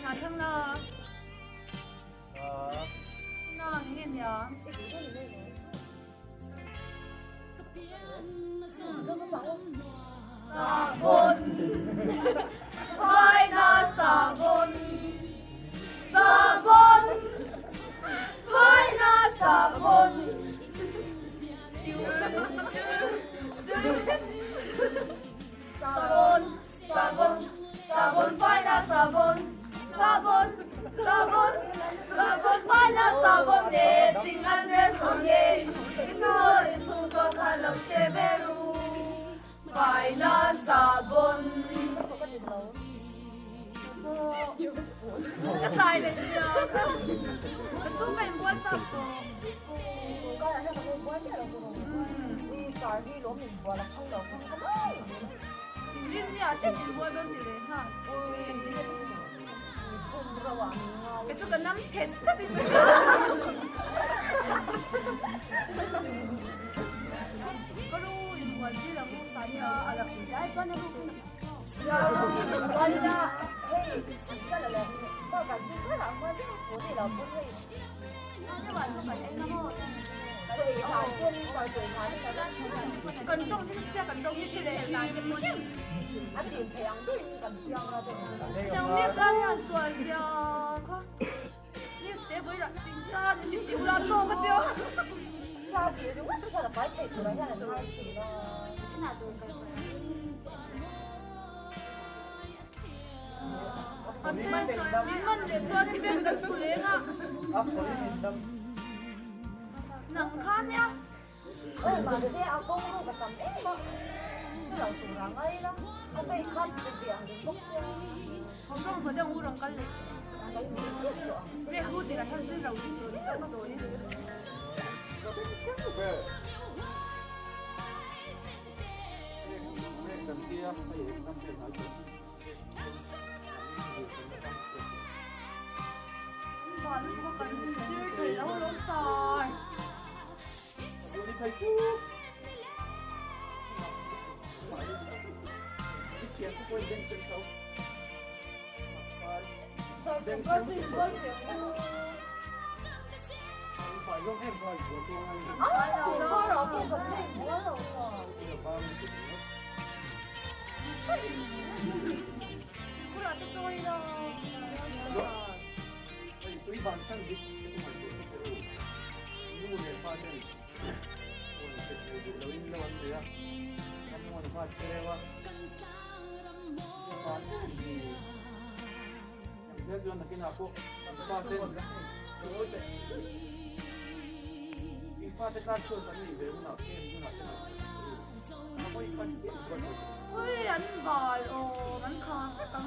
หาทั้งละน้องเงี้ยเนี่ยsabon Fina sabon sabon Fina sabon sabon sabon sabon Fina sabon sabon sabon sabon Fina sabon để chính ăn đến hôm nay tôi thu con khăn lòng xe bé ru phải là sabon cái sai này chưa cái số này quan trọng có là nó không quan trọng đi sỏi đi lúa mình vừa là không đầu không có riêng nhà chắc chỉ mua đơn gì đấy hả cái chỗ cái nắm thịt tất đi có đôi quần đi là mua sắm à là chỉ đấy con nó cũng con ra hey rất là lớn bao cả sự rất là mới biết của thì là cũng hay các bạn không phải anh đâu rồi thảo quân rồi tuổi thái thì nó cần trông thì sẽ cần trông như thế này là cái món anh tìm thấy ông biết cầm chiang ra rồi chẳng biết ra nhà xuân giờ con biết sẽ với là tình ta nhưng biết tiểu là to mất tiêu sao thì đúng là là phải thầy của nó là nó chỉ là cái nào tôi mình để cho đi bên gần xuống lên à nặng khăn nhá ơi mà cái áo công nó phải cầm ép mà cái lòng chủ hàng ấy đó không phải khăn cái việc thì bốc ra không trong số đông uống cái này cái hút thì là theo dư đầu đi rồi cái mà rồi còn nó có cần chưa thì lâu lâu rồi đừng có gì có gì phải lúc em gọi của tôi nó rồi cái vấn đề quá rồi cũng là tôi rồi tôi bạn sang đi nhưng mà phải đi lâu in lâu anh đấy anh muốn phải chơi vào saya jual nak kena aku, tanpa sen, ikan dekat tu tadi, dia nak kem, dia nak. Apa ikan? ôi anh bò ồ bánh kho cái cắn